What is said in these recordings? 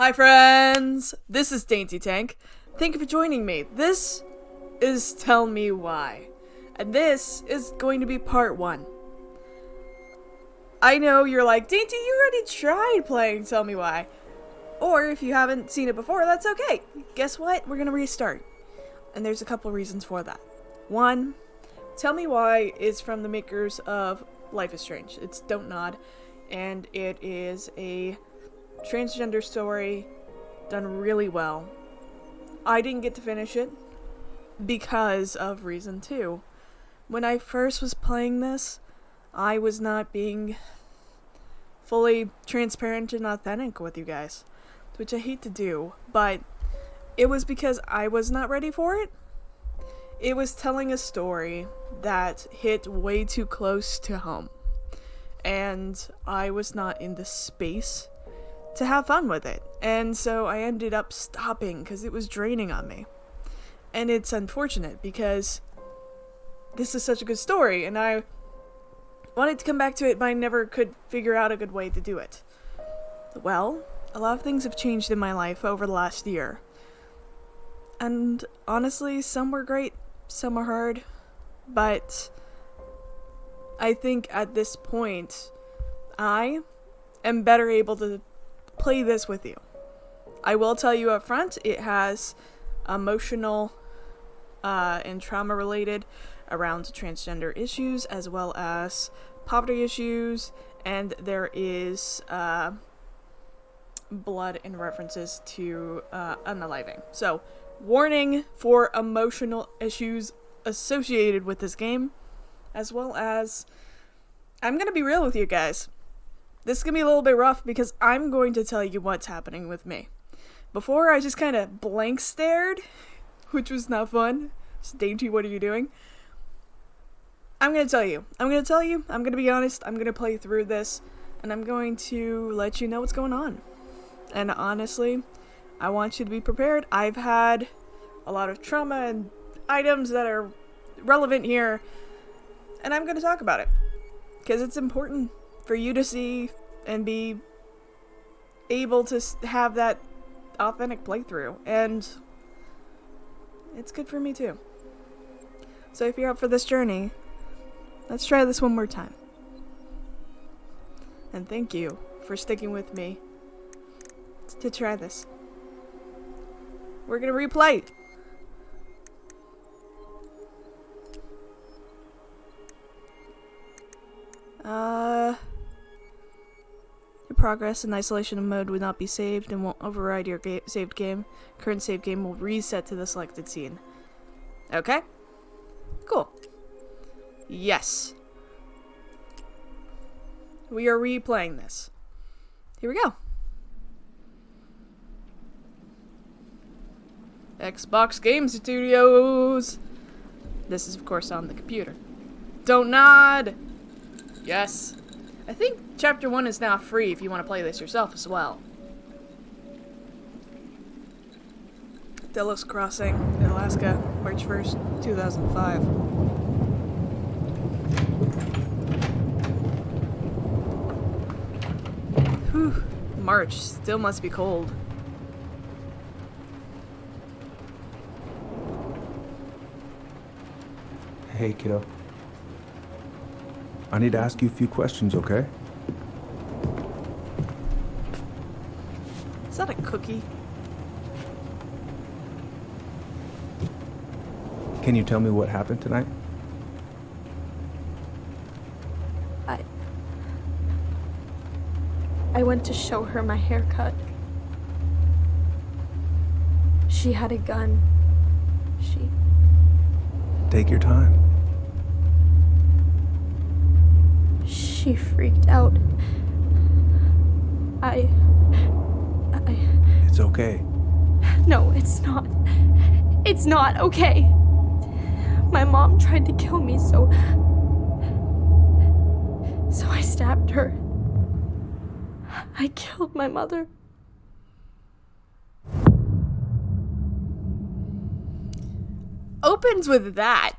Hi friends, this is DaintyTank. Thank you for joining me. This is Tell Me Why. And this is going to be part 1. I know you're like, Dainty, you already tried playing Tell Me Why. Or if you haven't seen it before, that's okay. Guess what? We're gonna restart. And there's a couple reasons for that. 1, Tell Me Why is from the makers of Life is Strange. It's Don't Nod. And it is a transgender story done really well. I didn't get to finish it because of reason 2. When I first was playing this, I was not being fully transparent and authentic with you guys, which I hate to do, but it was because I was not ready for it. It was telling a story that hit way too close to home, and I was not in the space to have fun with it, and so I ended up stopping because it was draining on me. And it's unfortunate because this is such a good story, and I wanted to come back to it, but I never could figure out a good way to do it. Well, a lot of things have changed in my life over the last year, and honestly, some were great, some were hard, but I think at this point I am better able to play this with you. I will tell you up front, it has emotional and trauma related around transgender issues, as well as poverty issues, and there is blood and references to unaliving. So, warning for emotional issues associated with this game, as well as, I'm gonna be real with you guys. This is going to be a little bit rough because I'm going to tell you what's happening with me. Before, I just kind of blank stared, which was not fun. Just, Dainty, what are you doing? I'm going to tell you. I'm going to be honest. I'm going to play through this, and I'm going to let you know what's going on. And honestly, I want you to be prepared. I've had a lot of trauma and items that are relevant here, and I'm going to talk about it. Because it's important for you to see and be able to have that authentic playthrough, and it's good for me too. So if you're up for this journey, let's try this one more time. And thank you for sticking with me to try this. We're gonna replay. Your progress in isolation mode would not be saved and won't override your saved game. Current save game will reset to the selected scene. Okay? Cool. Yes. We are replaying this. Here we go. Xbox Game Studios. This is, of course, on the computer. Don't nod! Yes. I think Chapter 1 is now free if you want to play this yourself as well. Delos Crossing, Alaska, March 1st, 2005. Whew. March. Still must be cold. Hey, kiddo. I need to ask you a few questions, okay? Is that a cookie? Can you tell me what happened tonight? I went to show her my haircut. She had a gun. Take your time. She freaked out. It's okay. No, it's not. It's not okay. My mom tried to kill me, so I stabbed her. I killed my mother. Opens with that.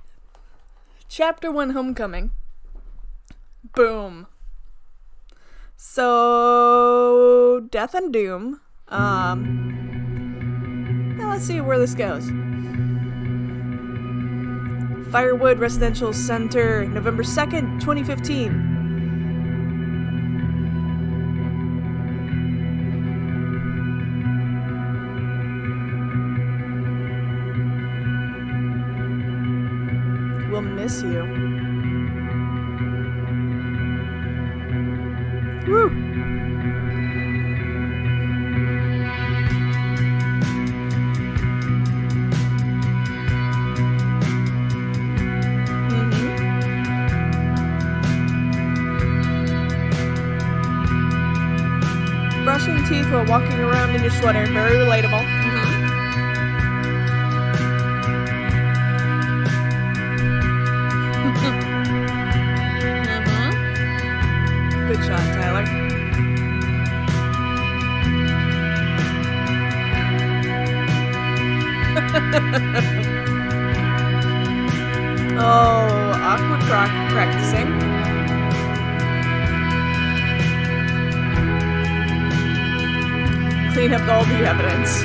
Chapter 1 Homecoming. Boom. So, Death and Doom Now let's see where this goes. Firewood Residential Center, November 2nd, 2015. We'll miss you. Woo! Brushing teeth while walking around in your sweater. Very relatable. Good shot, Tyler. Oh, awkward practicing. Clean up all the evidence.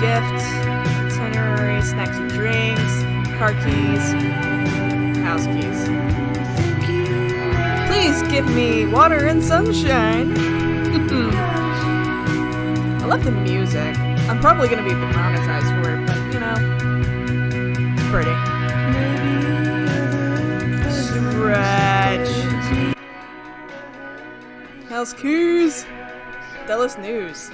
Gifts, itinerary, snacks and drinks, car keys, house keys. Please give me water and sunshine. I love the music. I'm probably gonna be demonetized for it, but you know, it's pretty. Stretch. House keys. Dallas News.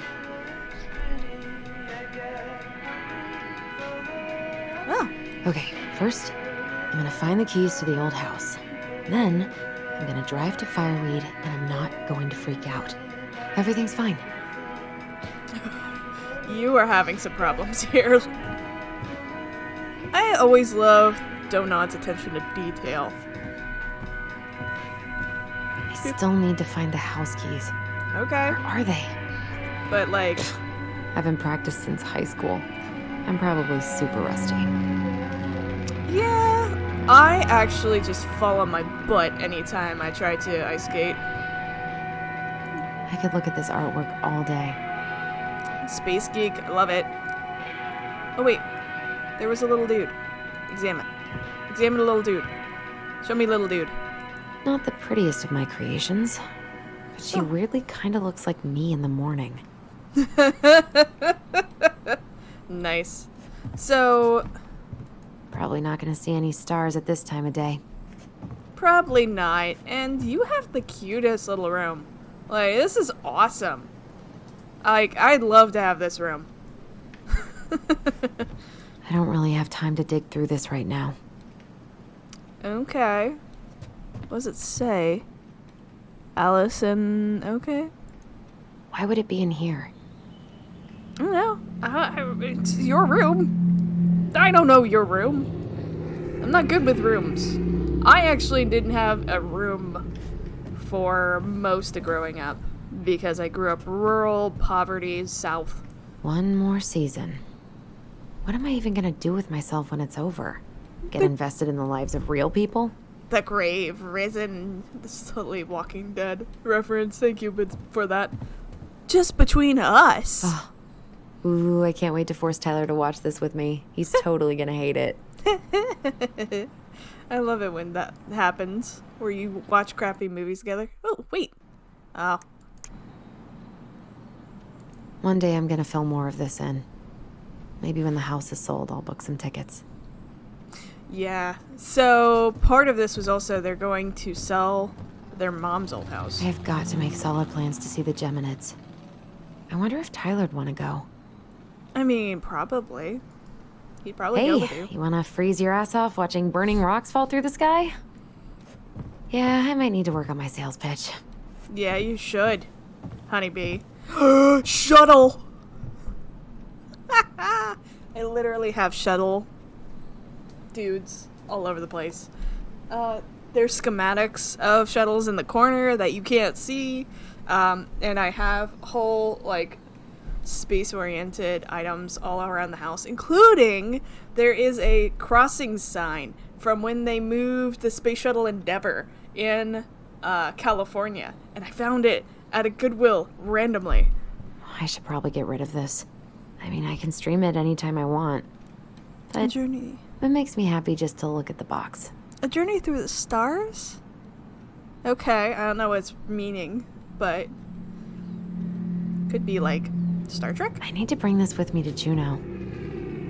Oh. Okay, first, I'm gonna find the keys to the old house. Then, I'm gonna drive to Fireweed, and I'm not going to freak out. Everything's fine. You are having some problems here. I always love Donut's attention to detail. I still need to find the house keys. Okay. Where are they? But like... I've been practiced since high school. I'm probably super rusty. Yeah, I actually just fall on my butt anytime I try to ice skate. I could look at this artwork all day. Space geek, I love it. Oh wait, there was a little dude. Examine. Examine a little dude. Show me little dude. Not the prettiest of my creations, but she weirdly kind of looks like me in the morning. Nice. So... Probably not gonna see any stars at this time of day. Probably not. And you have the cutest little room. Like, this is awesome. Like, I'd love to have this room. I don't really have time to dig through this right now. Okay. What does it say? Allison, okay? Why would it be in here? I don't know. It's your room. I don't know your room. I'm not good with rooms. I actually didn't have a room for most of growing up because I grew up rural, poverty, south. One more season. What am I even gonna do with myself when it's over? Get invested in the lives of real people? The grave, risen. This is totally Walking Dead reference. Thank you for that. Just between us. Oh. Ooh, I can't wait to force Tyler to watch this with me. He's totally gonna hate it. I love it when that happens, where you watch crappy movies together. Oh, wait. Oh. One day I'm gonna fill more of this in. Maybe when the house is sold, I'll book some tickets. Yeah. So, part of this was also they're going to sell their mom's old house. I've got to make solid plans to see the Geminids. I wonder if Tyler'd want to go. I mean, probably. He'd probably go with Hey, you. you wanna freeze your ass off watching burning rocks fall through the sky? Yeah, I might need to work on my sales pitch. Yeah, you should, honeybee. Shuttle! I literally have shuttle dudes all over the place. There's schematics of shuttles in the corner that you can't see. And I have whole, like, space-oriented items all around the house, including there is a crossing sign from when they moved the Space Shuttle Endeavour in California. And I found it at a Goodwill randomly. I should probably get rid of this. I mean, I can stream it anytime I want. A But journey. it makes me happy just to look at the box. A journey through the stars? Okay, I don't know what it's meaning, but could be like Star Trek? I need to bring this with me to Juneau.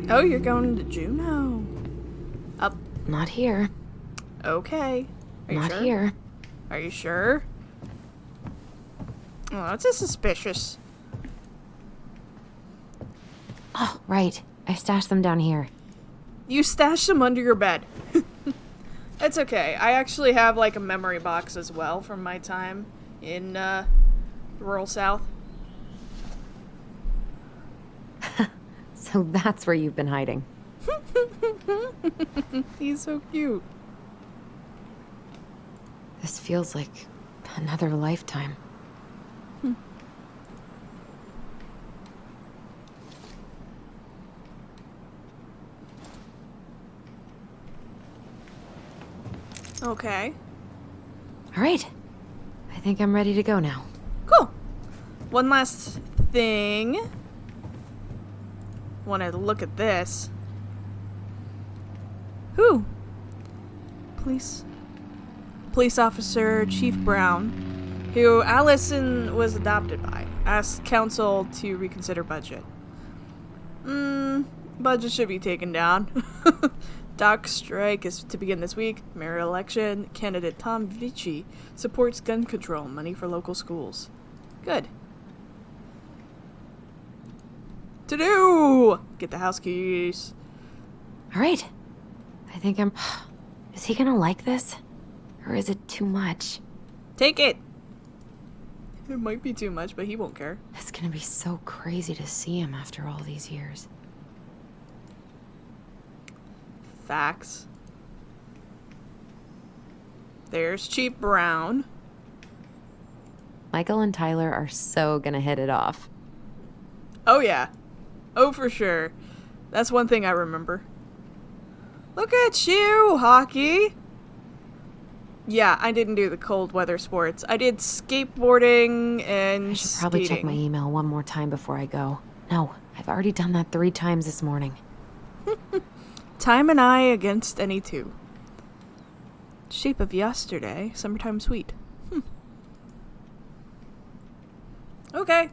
Oh, you're going to Juneau. Up. Not here. Okay. Are you Not sure? here. Are you sure? Oh, that's just suspicious. Oh, right. I stashed them down here. You stashed them under your bed. It's okay. I actually have like a memory box as well from my time in rural South. So that's where you've been hiding. He's so cute. This feels like another lifetime. Okay. All right. I think I'm ready to go now. Cool. One last thing. Want to look at this. Who? Police officer Chief Brown, who Allison was adopted by, asked council to reconsider budget. Budget should be taken down. Dock strike is to begin this week. Mayor election. Candidate Tom Vici supports gun control. Money for local schools. Good. To do! Get the house keys. All right. I think I'm... Is he gonna like this? Or is it too much? Take it! It might be too much, but he won't care. It's gonna be so crazy to see him after all these years. Facts. There's Chief Brown. Michael and Tyler are so gonna hit it off. Oh yeah. Oh for sure. That's one thing I remember. Look at you, hockey! Yeah, I didn't do the cold weather sports. I did skateboarding and I should probably check my email one more time before I go. No, I've already done that 3 times this morning. Time and I against any two. Shape of yesterday, summertime sweet. Okay.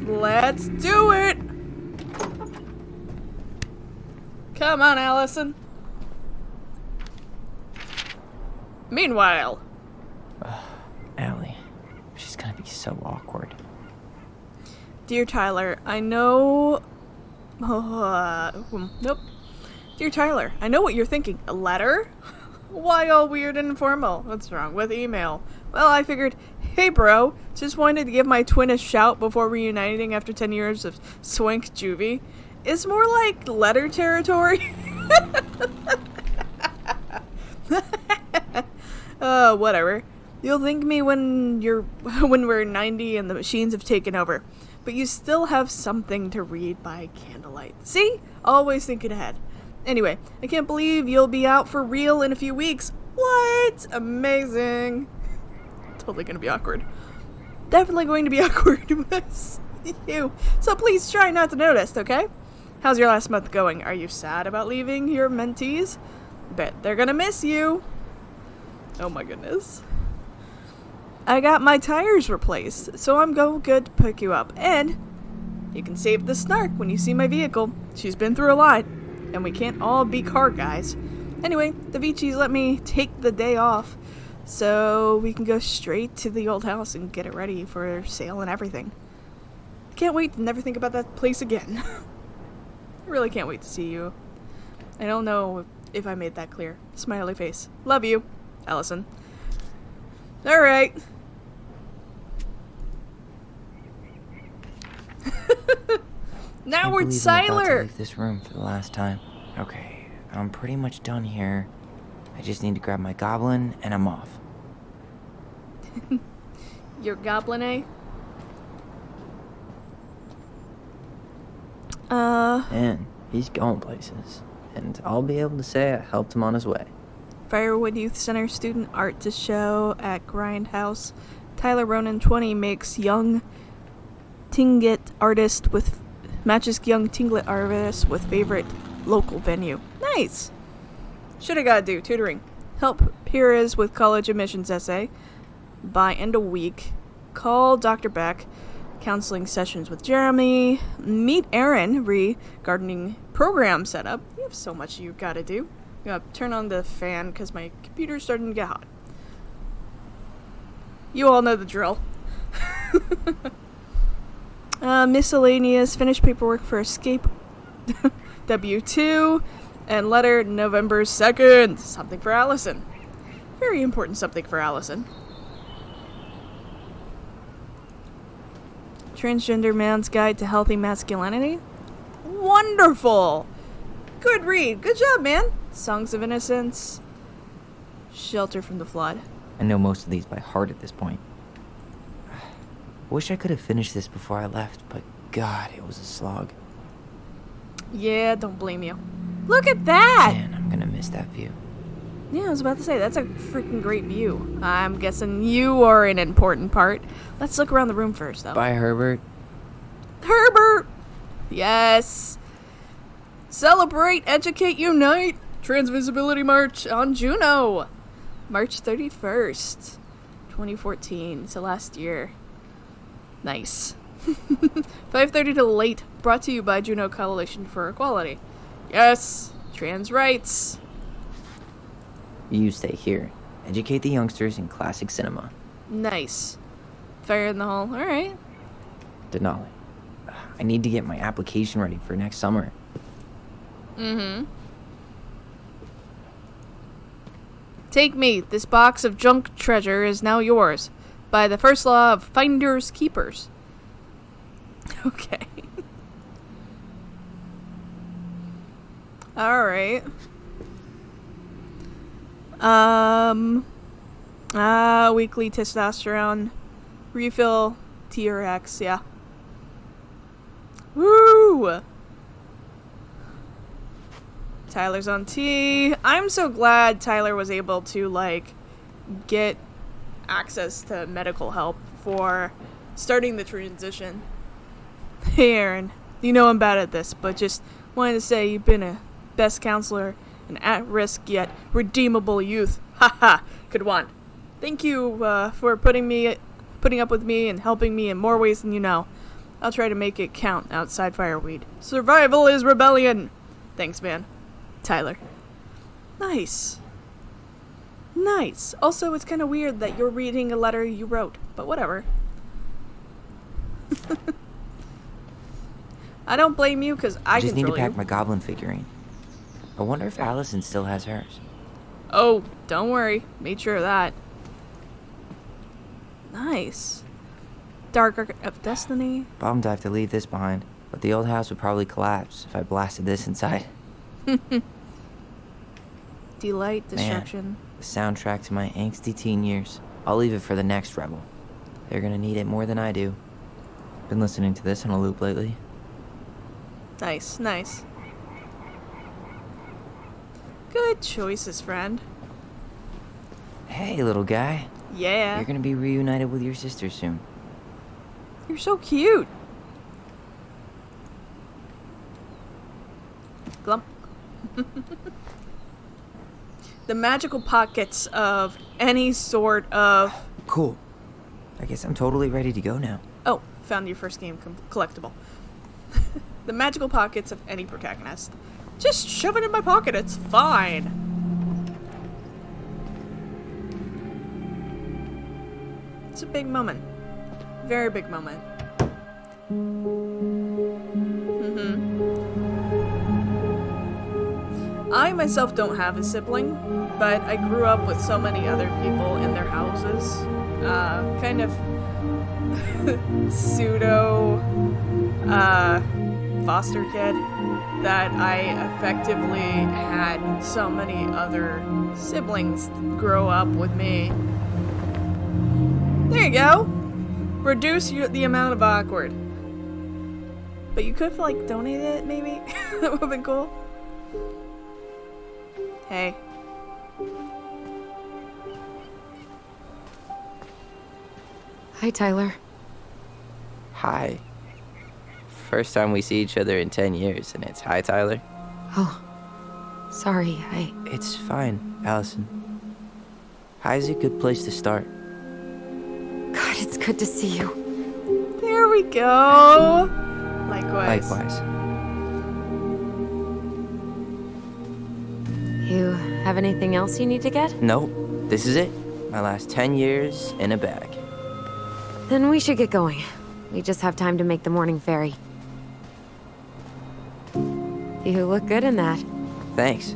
Let's do it! Come on, Allison. Meanwhile... Allie, she's gonna be so awkward. Dear Tyler, I know... nope. Dear Tyler, I know what you're thinking. A letter? Why all weird and informal? What's wrong with email? Well, I figured, hey bro, just wanted to give my twin a shout before reuniting after 10 years of swank juvie. It's more like letter territory. Whatever. You'll thank me when we're 90 and the machines have taken over. But you still have something to read by candlelight. See? Always thinking ahead. Anyway, I can't believe you'll be out for real in a few weeks. What? Amazing. Totally gonna be awkward. Definitely going to be awkward with you. So please try not to notice, okay? How's your last month going? Are you sad about leaving your mentees? Bet they're gonna miss you. Oh my goodness. I got my tires replaced, so I'm good to pick you up. And you can save the snark when you see my vehicle. She's been through a lot, and we can't all be car guys. Anyway, the Vicis let me take the day off, so we can go straight to the old house and get it ready for sale and everything. Can't wait to never think about that place again. I really can't wait to see you. I don't know if I made that clear. Smiley face. Love you, Allison. Alright. Now we're I'm about to Tyler! leave this room for the last time. Okay, I'm pretty much done here. I just need to grab my goblin and I'm off. Your goblin, eh? And he's going places. And I'll be able to say I helped him on his way. Firewood Youth Center student art to show at Grindhouse. Tyler Ronan 20 makes young Tinglet artist with matches young Tinglet artist with favorite local venue. Nice. Shoulda gotta do tutoring. Help peers with college admissions essay by end of week. Call Dr. Beck. Counseling sessions with Jeremy. Meet Aaron regarding program setup. You have so much you gotta do. You gotta turn on the fan because my computer's starting to get hot. You all know the drill. Miscellaneous. Finish paperwork for escape. W2. And letter November 2nd. Something for Allison. Very important something for Allison. Transgender Man's Guide to Healthy Masculinity. Wonderful! Good read. Good job, man. Songs of Innocence. Shelter from the Flood. I know most of these by heart at this point. Wish I could have finished this before I left, but God, it was a slog. Yeah, don't blame you. Look at that! Man, I'm gonna miss that view. Yeah, I was about to say, that's a freaking great view. I'm guessing you are an important part. Let's look around the room first, though. Bye, Herbert. Herbert! Yes! Celebrate, educate, unite! Transvisibility March on Juno! March 31st, 2014. So last year. Nice. 5:30 to late. Brought to you by Juno Coalition for Equality. Yes! Trans rights! You stay here. Educate the youngsters in classic cinema. Nice. Fire in the hall. Alright. Denali. I need to get my application ready for next summer. Mm-hmm. Take me. This box of junk treasure is now yours. By the first law of finders keepers. Okay. Alright. Weekly testosterone. Refill TRX, yeah. Woo! Tyler's on T. I'm so glad Tyler was able to, like, get access to medical help for starting the transition. Hey, Aaron. You know I'm bad at this, but just wanted to say you've been a best counselor, an at-risk yet redeemable youth. Haha, good one. Thank you for putting up with me and helping me in more ways than you know. I'll try to make it count outside Fireweed. Survival is rebellion. Thanks, man. Tyler. Nice. Nice. Also, it's kind of weird that you're reading a letter you wrote, but whatever. I don't blame you because I just need to control pack my goblin figurine. I wonder if Allison still has hers. Oh, don't worry. Made sure of that. Nice. Dark Arc of Destiny. Bummed I have to leave this behind, but the old house would probably collapse if I blasted this inside. Delight, Destruction. Man, the soundtrack to my angsty teen years. I'll leave it for the next rebel. They're gonna need it more than I do. Been listening to this on a loop lately. Nice, nice. Good choices, friend. Hey, little guy. Yeah. You're gonna be reunited with your sister soon. You're so cute. Glump. The magical pockets of any sort of... Cool. I guess I'm totally ready to go now. Oh, found your first game collectible. The magical pockets of any protagonist. Just shove it in my pocket, it's fine. It's a big moment. Very big moment. I myself don't have a sibling, but I grew up with so many other people in their houses. Kind of pseudo foster kid that I effectively had so many other siblings grow up with me. There you go. Reduce the amount of awkward. But you could like donate it maybe. That would have been cool. Hey. Hi, Tyler. Hi. First time we see each other in 10 years, and it's hi, Tyler. Oh, sorry, It's fine, Allison. Hi's a good place to start. God, it's good to see you. There we go. Likewise. Likewise. You have anything else you need to get? Nope, this is it. My last 10 years in a bag. Then we should get going. We just have time to make the morning ferry. You look good in that. Thanks.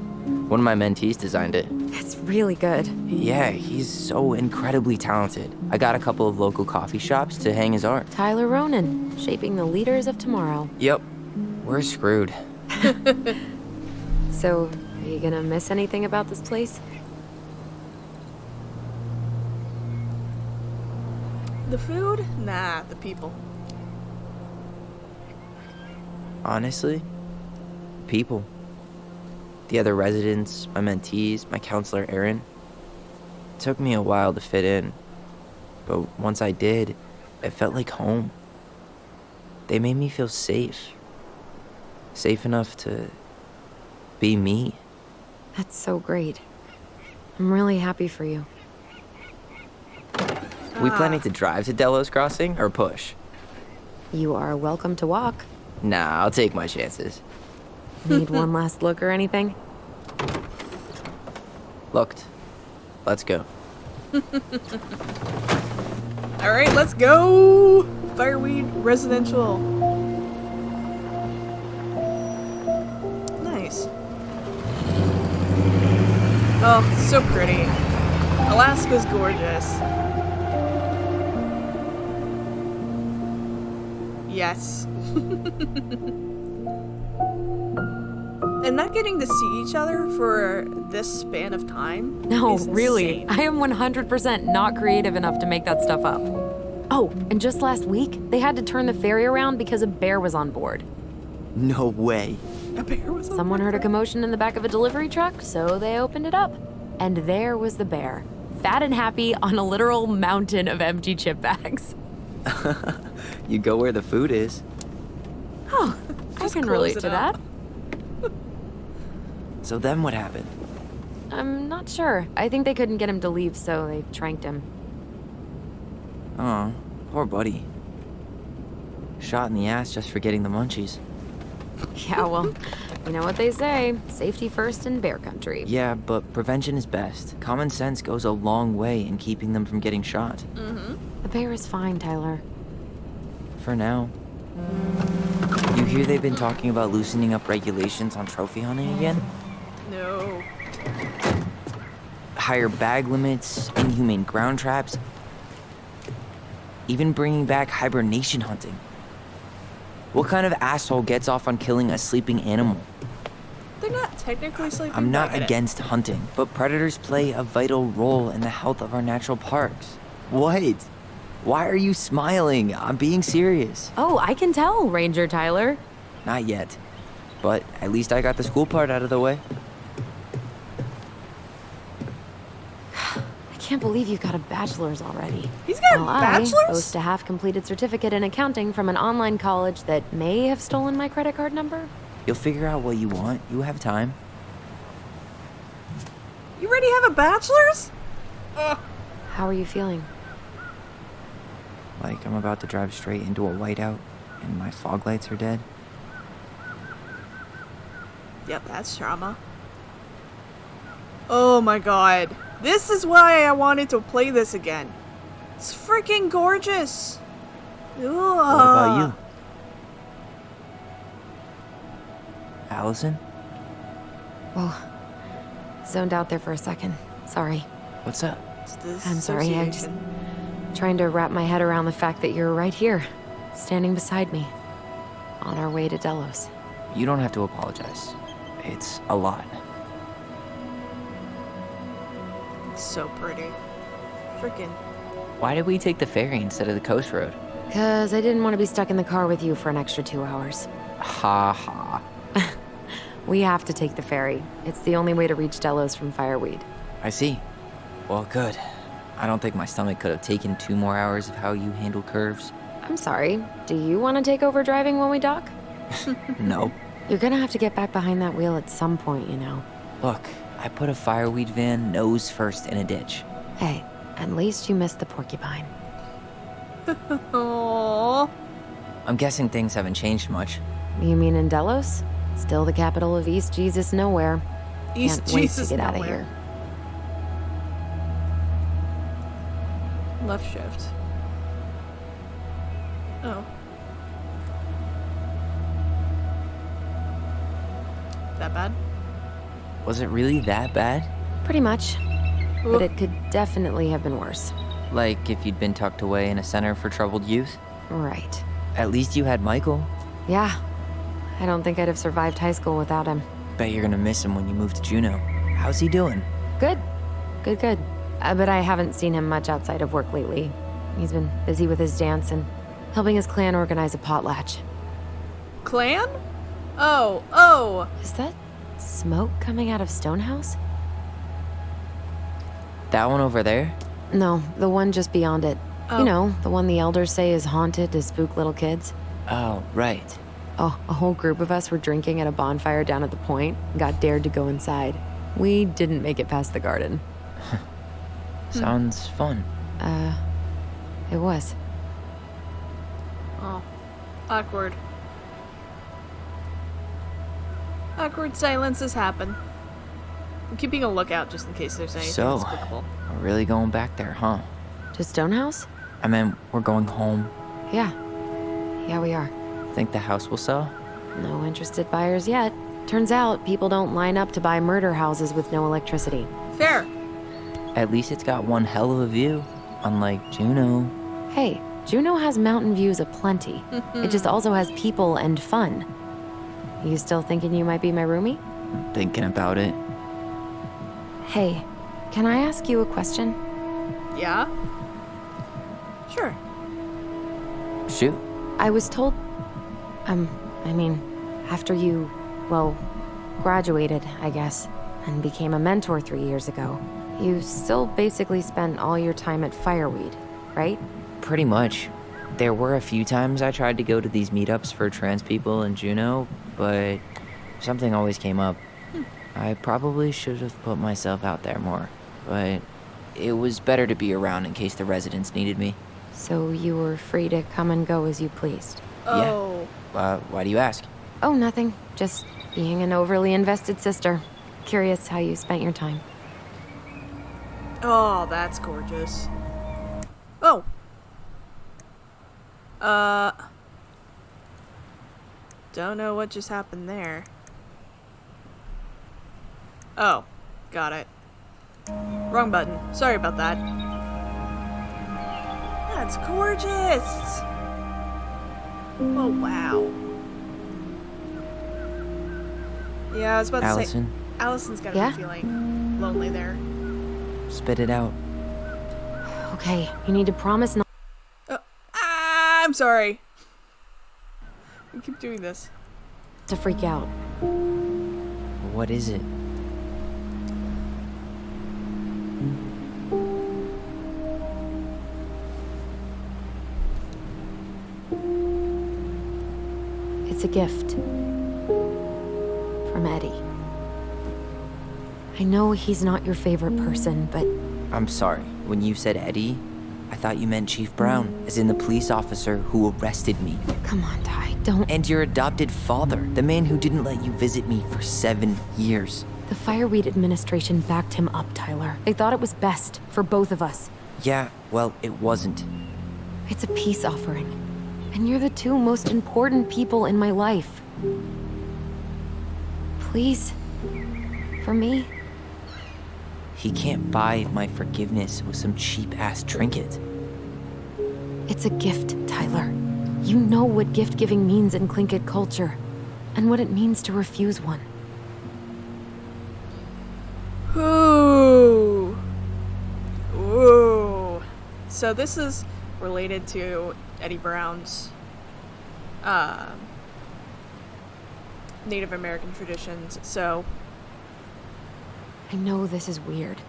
One of my mentees designed it. It's really good. Yeah, he's so incredibly talented. I got a couple of local coffee shops to hang his art. Tyler Ronan, shaping the leaders of tomorrow. Yep, we're screwed. So, are you gonna miss anything about this place? The food? Nah, the people. Honestly, people. The other residents, my mentees, my counselor Aaron. It took me a while to fit in, but once I did, it felt like home. They made me feel safe. Safe enough to be me. That's so great. I'm really happy for you. We planning to drive to Delos Crossing or push? You are welcome to walk. Nah, I'll take my chances. Need one last look or anything? Looked. Let's go. Alright, let's go! Fireweed Residential. Nice. Oh, so pretty. Alaska's gorgeous. Yes. And not getting to see each other for this span of time. No, is really. insane. I am 100% not creative enough to make that stuff up. Oh, and just last week, they had to turn the ferry around because a bear was on board. No way. A bear was on Someone board heard a for- commotion in the back of a delivery truck, so they opened it up. And there was the bear, fat and happy on a literal mountain of empty chip bags. You go where the food is. Oh, I Just can close relate it to up. that. So then what happened? I'm not sure. I think they couldn't get him to leave, so they tranked him. Aw, poor buddy. Shot in the ass just for getting the munchies. Yeah, well, you know what they say. Safety first in bear country. Yeah, but prevention is best. Common sense goes a long way in keeping them from getting shot. The bear is fine, Tyler. For now. You hear they've been talking about loosening up regulations on trophy hunting again? No. Higher bag limits, inhumane ground traps, even bringing back hibernation hunting. What kind of asshole gets off on killing a sleeping animal? They're not technically sleeping. I'm not I get it. against hunting, but predators play a vital role in the health of our natural parks. What? Why are you smiling? I'm being serious. Oh, I can tell, Ranger Tyler. Not yet. But at least I got the school part out of the way. I can't believe you got a bachelor's already. He's got a Well, I bachelor's? boast a half-completed certificate in accounting from an online college that may have stolen my credit card number. You'll figure out what you want. You have time. You already have a bachelor's? Ugh. How are you feeling? Like I'm about to drive straight into a whiteout and my fog lights are dead. Yep, that's trauma. Oh my god. This is why I wanted to play this again. It's freaking gorgeous. Ugh. What about you? Allison? Well, Zoned out there for a second. Sorry. What's up? It's the I'm sorry, I'm just association. trying to wrap my head around the fact that you're right here, standing beside me, on our way to Delos. You don't have to apologize. It's a lot. It's so pretty. Freaking. Why did we take the ferry instead of the coast road? 'Cause I didn't want to be stuck in the car with you for an extra 2 hours. Ha ha. We have to take the ferry. It's the only way to reach Delos from Fireweed. I see. Well, good. I don't think my stomach could have taken 2 more hours of how you handle curves. I'm sorry, do you want to take over driving when we dock? No. You're gonna have to get back behind that wheel at some point, you know. Look, I put a fireweed van nose first in a ditch. Hey, at least you missed the porcupine. Aww. I'm guessing things haven't changed much. You mean in Delos? Still the capital of East Jesus Nowhere. East Can't wait Jesus to get out of nowhere. here. Left shift. Oh. That bad? Was it really that bad? Pretty much. Ooh. But it could definitely have been worse. Like if you'd been tucked away in a center for troubled youth? Right. At least you had Michael. Yeah. I don't think I'd have survived high school without him. Bet you're gonna miss him when you move to Juneau. How's he doing? Good. Good. But I haven't seen him much outside of work lately. He's been busy with his dance and helping his clan organize a potlatch. Clan? Oh. Is that smoke coming out of Stonehouse? That one over there? No, the one just beyond it. Oh. You know, the one the elders say is haunted to spook little kids. Oh, right. Oh, a whole group of us were drinking at a bonfire down at the point and got dared to go inside. We didn't make it past the garden. Sounds fun. It was. Oh. Awkward. Awkward silences happen. I'm keeping a lookout just in case there's anything So, despicable. we're really going back there, huh? To Stonehouse? I mean, we're going home. Yeah. Yeah, we are. Think the house will sell? No interested buyers yet. Turns out people don't line up to buy murder houses with no electricity. Fair. At least it's got one hell of a view. Unlike Juneau. Hey, Juneau has mountain views aplenty. It just also has people and fun. You still thinking you might be my roomie? Thinking about it. Hey, can I ask you a question? Yeah? Sure. Shoot. I was told, after you, well, graduated, I guess, and became a mentor 3 years ago, you still basically spent all your time at Fireweed, right? Pretty much. There were a few times I tried to go to these meetups for trans people in Juneau, but something always came up. I probably should have put myself out there more, but it was better to be around in case the residents needed me. So you were free to come and go as you pleased? Oh. Why do you ask? Oh, nothing. Just being an overly invested sister. Curious how you spent your time. Oh, that's gorgeous. Oh. Don't know what just happened there. Oh, got it. Wrong button. Sorry about that. That's gorgeous! Oh, wow. Yeah, I was about to Allison, say, Allison's gotta Yeah? be feeling lonely there. spit it out. Okay, you need to promise not I'm sorry. I keep doing this. to freak out. What is it? It's a gift. From Eddie. I know he's not your favorite person, but I'm sorry. When you said Eddie, I thought you meant Chief Brown, as in the police officer who arrested me. come on, Ty, don't. And your adopted father, the man who didn't let you visit me for 7 years. The Fireweed administration backed him up, Tyler. They thought it was best for both of us. Yeah, well, it wasn't. It's a peace offering. And you're the two most important people in my life. Please, for me, He can't buy my forgiveness with some cheap-ass trinket. It's a gift, Tyler. You know what gift-giving means in Tlingit culture, and what it means to refuse one. Ooh. Ooh. So this is related to Eddie Brown's Native American traditions. So I know this is weird,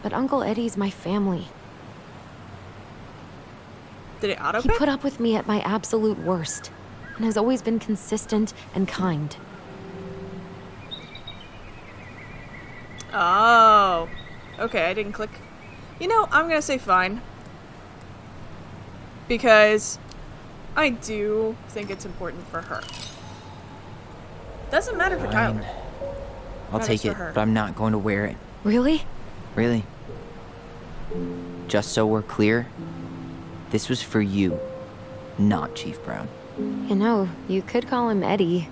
but Uncle Eddie's my family. did it He autopick? put up with me at my absolute worst, and has always been consistent and kind. Oh. Okay, I didn't click. You know, I'm gonna say fine. Because I do think it's important for her. Doesn't matter for Fine. Tyler. I'll Matters take for it, her. but I'm not going to wear it. Really? Really. Just so we're clear, this was for you, not Chief Brown. You know, you could call him Eddie,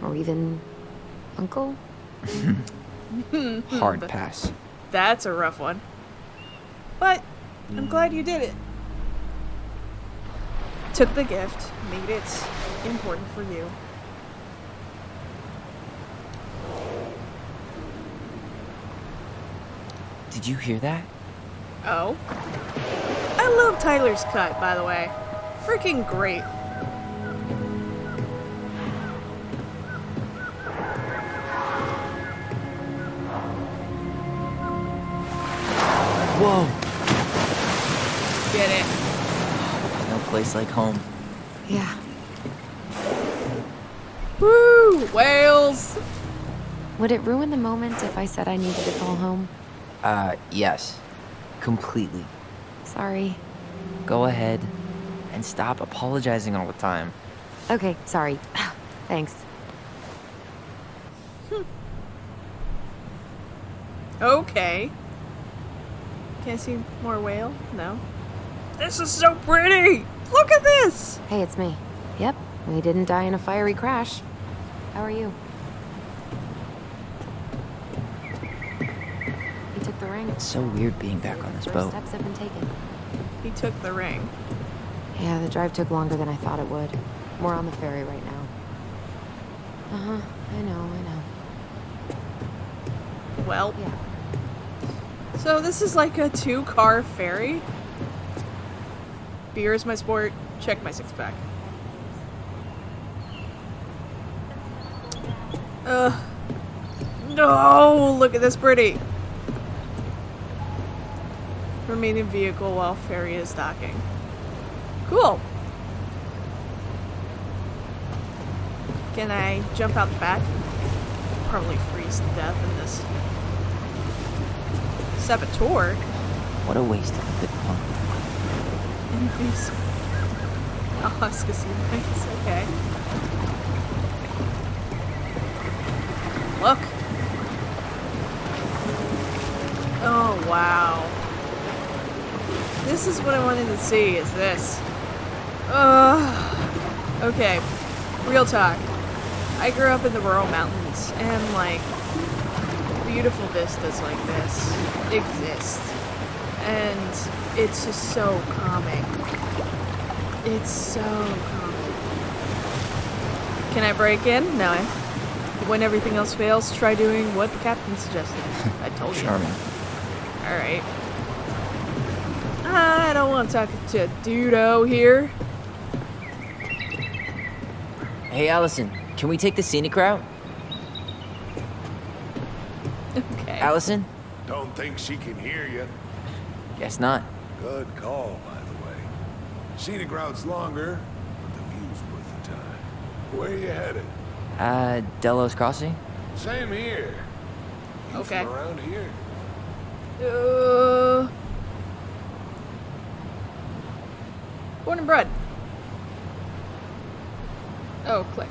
or even Uncle. Hard pass. That's a rough one. But I'm glad you did it. Took the gift, made it important for you. Did you hear that? Oh. I love Tyler's cut, by the way. Freaking great. Whoa! Get it. No place like home. Yeah. Woo! Whales! Would it ruin the moment if I said I needed to call home? Yes. Completely. Sorry. Go ahead and stop apologizing all the time. Okay, sorry. Thanks. Okay. Can I see more whale? No. This is so pretty! Look at this! Hey, it's me. Yep, we didn't die in a fiery crash. How are you? He took the ring. It's so weird being back on this First boat. steps have been taken. He took the ring. Yeah, the drive took longer than I thought it would. We're on the ferry right now. Uh-huh, I know. Well, Yeah. so this is like a 2-car ferry. Beer is my sport. Check my six-pack. No! Look at this pretty. Remaining vehicle while ferry is docking. Cool. Can I jump out the back? Probably freeze to death in this saboteur. What a waste of a good pun. Increase. Oh, I was gonna see things. Okay. Look. Oh, wow. This is what I wanted to see, is this. Okay. Real talk. I grew up in the rural mountains, and, like, beautiful vistas like this exist. And it's just so calming. It's so calming. Can I break in? No. When everything else fails, try doing what the captain suggested. I told you. Charming. Alright. I don't want to talk to Dudo here. Hey, Allison, can we take the scenic route? Okay. Allison? Don't think she can hear you. Guess not. Good call, by the way. Scenic route's longer, but the view's worth the time. Where you headed? Delos Crossing? Same here. You Okay. from around here? Born and bred. Oh, click.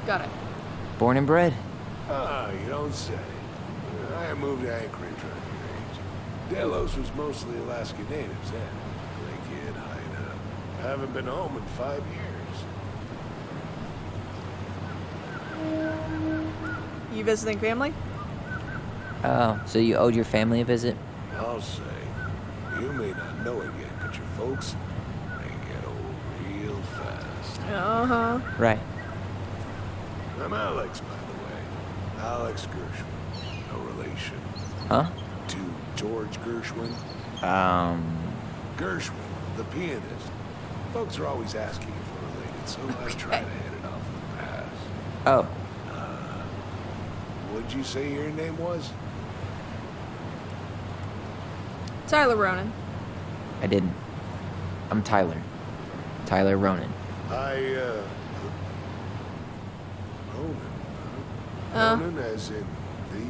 Got it. Born and bred. Ah, you don't say. I moved to Anchorage around your age. Delos was mostly Alaska natives then. Lake Kid, hideout. Haven't been home in 5 years. You visiting family? Oh, so you owed your family a visit? I'll say, you may not know it yet, but your folks, they get old real fast. Uh-huh. Right. I'm Alex, by the way. Alex Gershwin. No relation Huh? to George Gershwin. Gershwin, the pianist. Folks are always asking if we're related, so I try to hit it off in the past. Oh, What'd you say your name was? Tyler Ronan. I didn't. I'm Tyler. Tyler Ronan. Ronan. Uh. Ronan as in the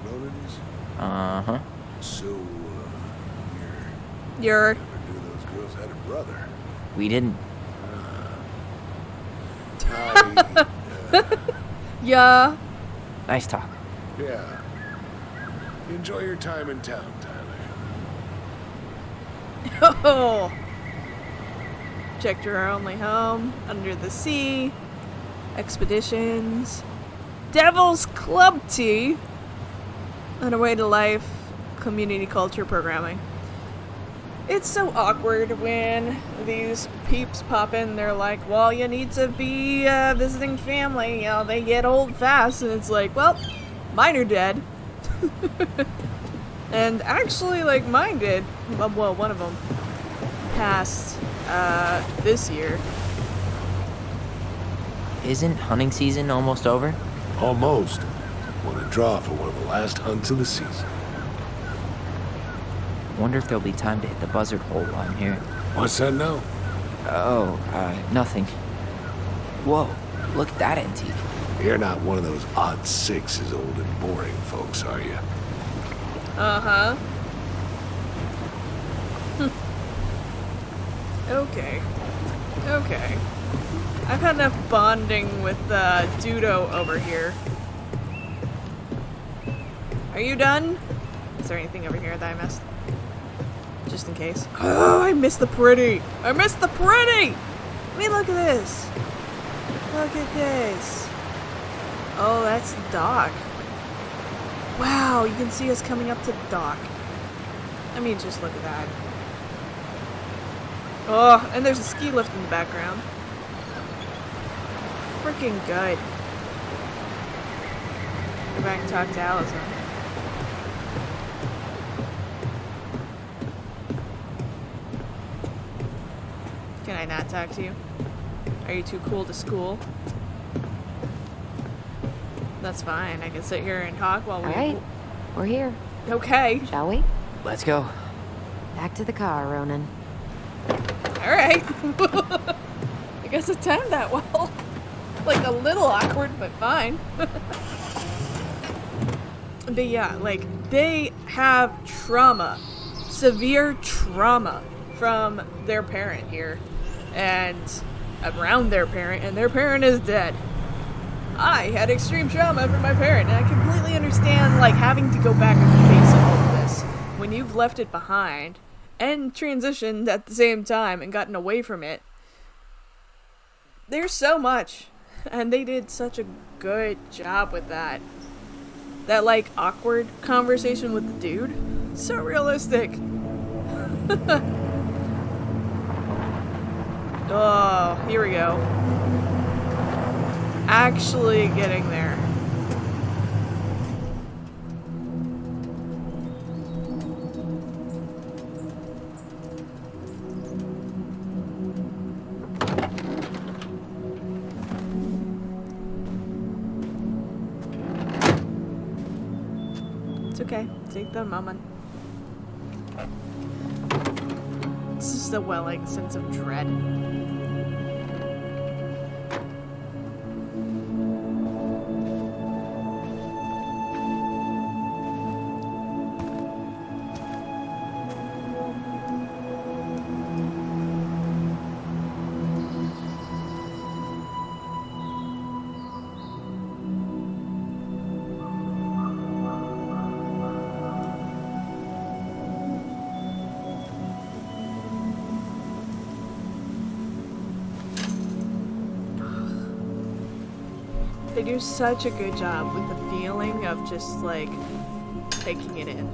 Ronans? Uh-huh. So, You're... never knew those girls had a brother. We didn't. Yeah. Nice talk. Yeah. Enjoy your time in town, Tyler. Oh. Checked your only home, Under the Sea, Expeditions, Devil's Club Tea, On a Way to Life, Community Culture Programming. It's so awkward when these peeps pop in, they're like, well, you need to be visiting family, you know, they get old fast, and it's like, well, mine are dead. And actually, like, mine did, well, one of them passed this year. Isn't hunting season almost over? Almost. Want to draw for one of the last hunts of the season. Wonder if there'll be time to hit the buzzard hole while I'm here. What's that now? Oh, nothing. Whoa, look at that antique. You're not one of those odd sixes old and boring folks, are you? Uh-huh. Okay. Okay. I've had enough bonding with Dudo over here. Are you done? Is there anything over here that I missed? Just in case. Oh, I missed the pretty! I missed the pretty! I mean, look at this. Look at this. Oh, that's the dock. Wow, you can see us coming up to the dock. I mean, just look at that. Oh, and there's a ski lift in the background. Freaking good. Go back and talk to Allison. Can I not talk to you? Are you too cool to school? That's fine. I can sit here and talk while we... All right, we're here. Okay. Shall we? Let's go. Back to the car, Ronan. Alright. I guess it timed that well. Like a little awkward, but fine. But yeah, like, they have trauma. Severe trauma from their parent here. And around their parent, and their parent is dead. I had extreme trauma from my parent, and I completely understand, like, having to go back and face all of this when you've left it behind and transitioned at the same time and gotten away from it. There's so much, and they did such a good job with that. That, like, awkward conversation with the dude, so realistic. Oh, here we go. Actually getting there. It's okay. Take the moment. It's just a welling sense of dread. They do such a good job with the feeling of just like taking it in.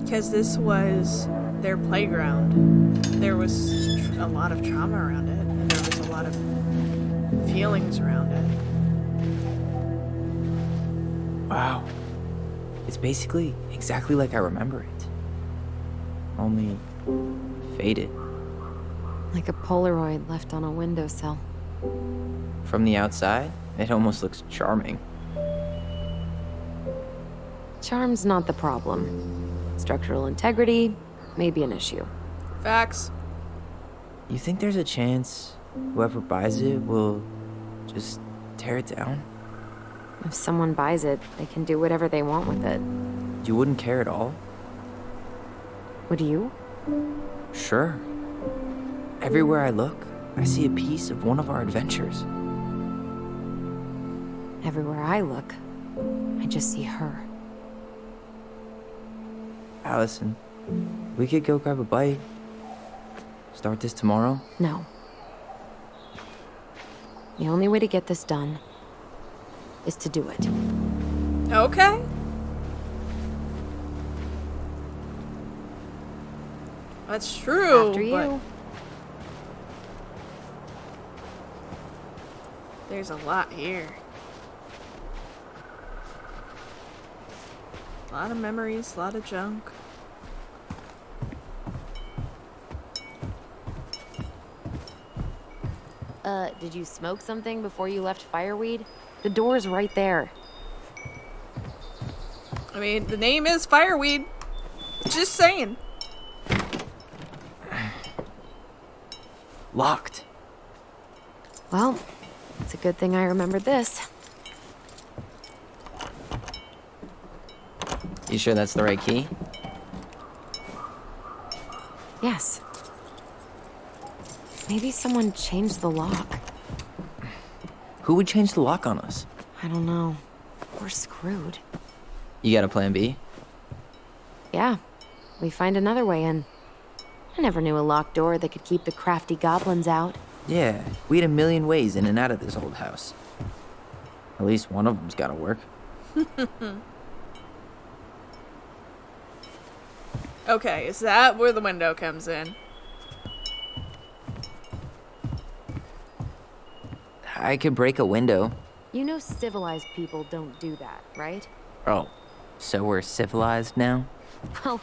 Because this was their playground. There was a lot of trauma around it, and there was a lot of feelings around it. Wow. It's basically exactly like I remember it. Only faded. Like a Polaroid left on a windowsill. From the outside, it almost looks charming. Charm's not the problem. Structural integrity may be an issue. Facts. You think there's a chance whoever buys it will just tear it down? If someone buys it, they can do whatever they want with it. You wouldn't care at all? Would you? Sure. Everywhere I look, I see a piece of one of our adventures. Everywhere I look, I just see her. Allison, we could go grab a bite. Start this tomorrow? No. The only way to get this done is to do it. Okay. That's true. After but you. there's a lot here. A lot of memories, a lot of junk. Did you smoke something before you left Fireweed? The door's right there. I mean, the name is Fireweed. Just saying. Locked. Well, it's a good thing I remembered this. You sure that's the right key? Yes. Maybe someone changed the lock. Who would change the lock on us? I don't know. We're screwed. You got a plan B? Yeah, we find another way in. I never knew a locked door that could keep the crafty goblins out. Yeah, we had a million ways in and out of this old house. At least one of them's gotta work. Okay, is that where the window comes in? I could break a window. You know civilized people don't do that, right? Oh, so we're civilized now? Well,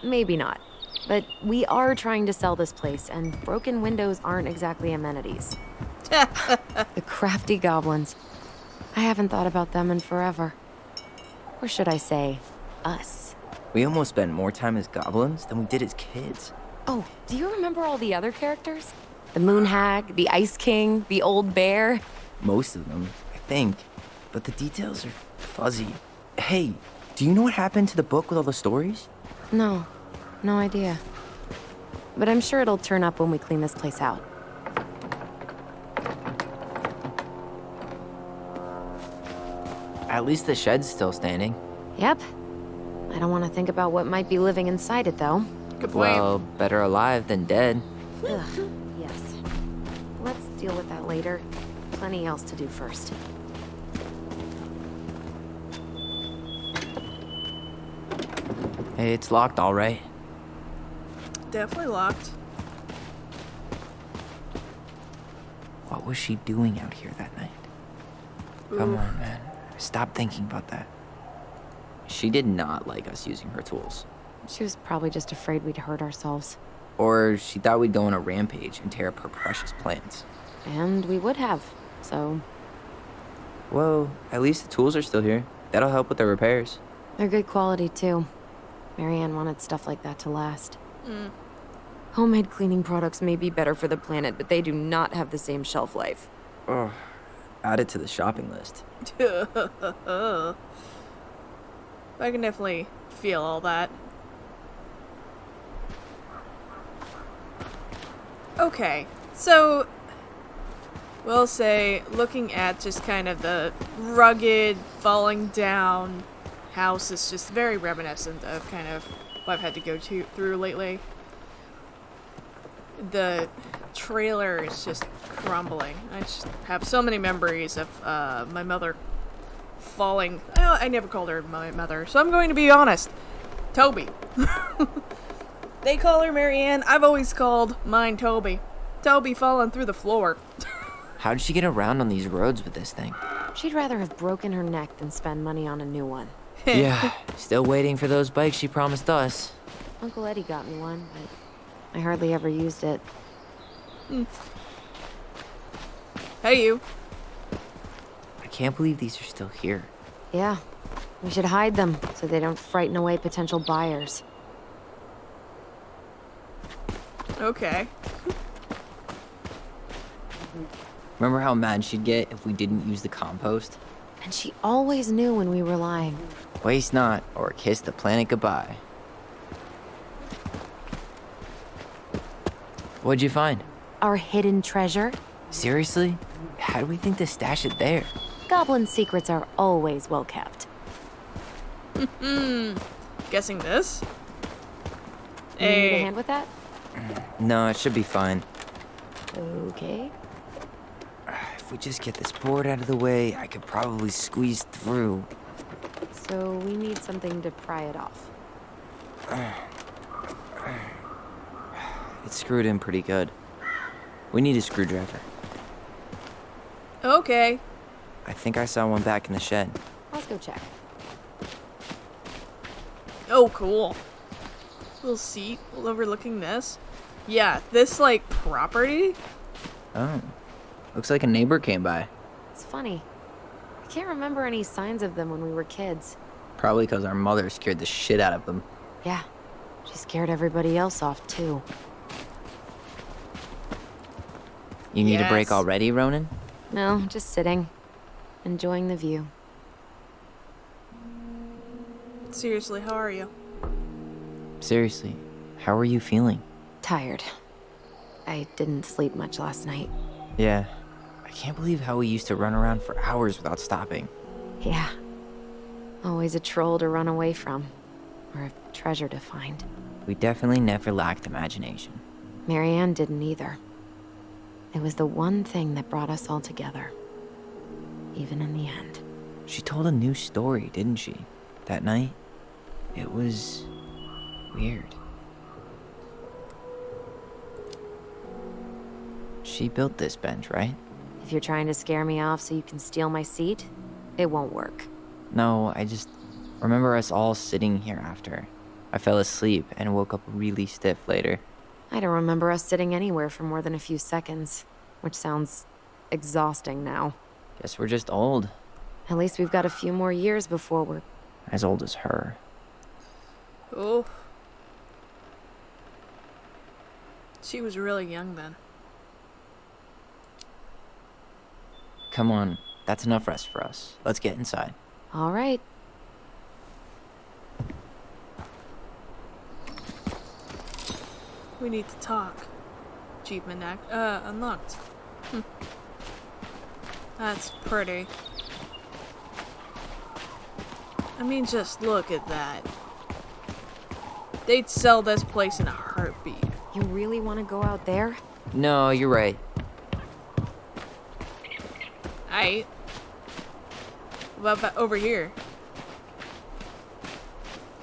maybe not. But we are trying to sell this place, and broken windows aren't exactly amenities. The crafty goblins. I haven't thought about them in forever. Or should I say, us. We almost spent more time as goblins than we did as kids. Oh, do you remember all the other characters? The Moon Hag, the Ice King, the Old Bear? Most of them, I think. But the details are fuzzy. Hey, do you know what happened to the book with all the stories? No, no idea. But I'm sure it'll turn up when we clean this place out. At least the shed's still standing. Yep. I don't want to think about what might be living inside it, though. Good point. Well, better alive than dead. Ugh, yes. Let's deal with that later. Plenty else to do first. Hey, it's locked, all right. Definitely locked. What was she doing out here that night? Come on, man. Stop thinking about that. She did not like us using her tools. She was probably just afraid we'd hurt ourselves. Or she thought we'd go on a rampage and tear up her precious plants. And we would have, so... Well, at least the tools are still here. That'll help with the repairs. They're good quality, too. Marianne wanted stuff like that to last. Homemade cleaning products may be better for the planet, but they do not have the same shelf life. Oh, add it to the shopping list. I can definitely feel all that. Okay, so we'll say looking at just kind of the rugged, falling down house is just very reminiscent of kind of what I've had to go through lately. The trailer is just crumbling. I just have so many memories of my mother falling. Well, I never called her my mother, so I'm going to be honest. Toby. They call her Marianne. I've always called mine Toby. Toby falling through the floor. How did she get around on these roads with this thing? She'd rather have broken her neck than spend money on a new one. Yeah, still waiting for those bikes she promised us. Uncle Eddie got me one, but I hardly ever used it. Hey, you. I can't believe these are still here. Yeah, we should hide them so they don't frighten away potential buyers. Okay. Remember how mad she'd get if we didn't use the compost? And she always knew when we were lying. Waste not, or kiss the planet goodbye. What'd you find? Our hidden treasure? Seriously? How do we think to stash it there? Goblin secrets are always well kept. Guessing this? You need a hand with that? No, it should be fine. Okay. If we just get this board out of the way, I could probably squeeze through. So we need something to pry it off. It's screwed in pretty good. We need a screwdriver. Okay. I think I saw one back in the shed. Let's go check. Oh, cool. Little seat overlooking this. Yeah, this, like, property? Oh. Looks like a neighbor came by. It's funny. I can't remember any signs of them when we were kids. Probably because our mother scared the shit out of them. Yeah, she scared everybody else off too. You need a break Yes. already, Ronan? No, just sitting. Enjoying the view. Seriously, how are you? Seriously, how are you feeling? Tired. I didn't sleep much last night. Yeah. I can't believe how we used to run around for hours without stopping. Yeah. Always a troll to run away from. Or a treasure to find. We definitely never lacked imagination. Marianne didn't either. It was the one thing that brought us all together. Even in the end. She told a new story, didn't she? That night? It was weird. She built this bench, right? If you're trying to scare me off so you can steal my seat, it won't work. No, I just remember us all sitting here after. I fell asleep and woke up really stiff later. I don't remember us sitting anywhere for more than a few seconds, which sounds exhausting now. Guess we're just old. At least we've got a few more years before we're... As old as her. Oh. She was really young then. Come on, that's enough rest for us. Let's get inside. All right. We need to talk. Achievement unlocked. That's pretty. I mean, just look at that. They'd sell this place in a heartbeat. You really want to go out there? No, you're right. Aight. What about over here?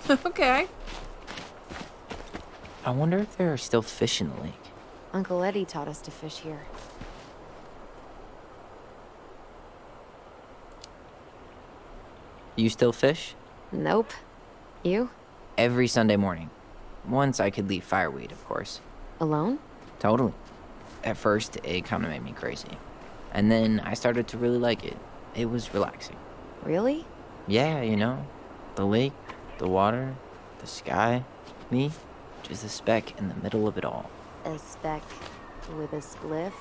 Okay. I wonder if there are still fish in the lake. Uncle Eddie taught us to fish here. You still fish? Nope. You? Every Sunday morning. Once I could leave fireweed, of course. Alone? Totally. At first, it kind of made me crazy. And then I started to really like it. It was relaxing. Really? Yeah, you know, the lake, the water, the sky, me, just a speck in the middle of it all. A speck with a spliff?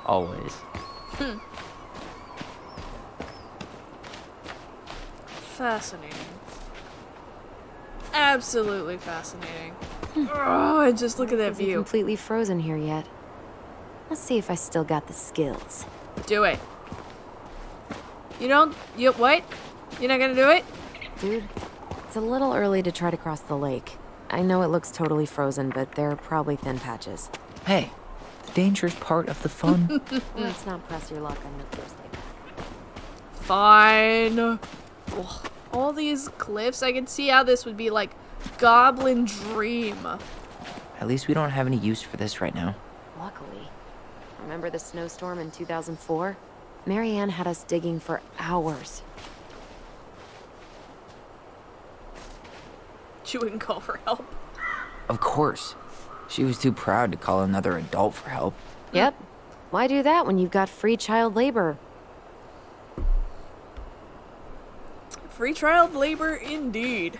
Always. Fascinating. Absolutely fascinating. Oh, and just look at that Isn't view. completely frozen here yet. Let's see if I still got the skills. Do it. You what? You're not gonna do it? Dude, it's a little early to try to cross the lake. I know it looks totally frozen, but there are probably thin patches. Hey, danger's part of the fun. Let's not press your luck on your first day back. Fine. Ugh, all these cliffs, I can see how this would be like Goblin Dream. At least we don't have any use for this right now. Luckily. Remember the snowstorm in 2004? Marianne had us digging for hours. She wouldn't call for help. Of course. She was too proud to call another adult for help. Yep. Why do that when you've got free child labor? Free child labor indeed.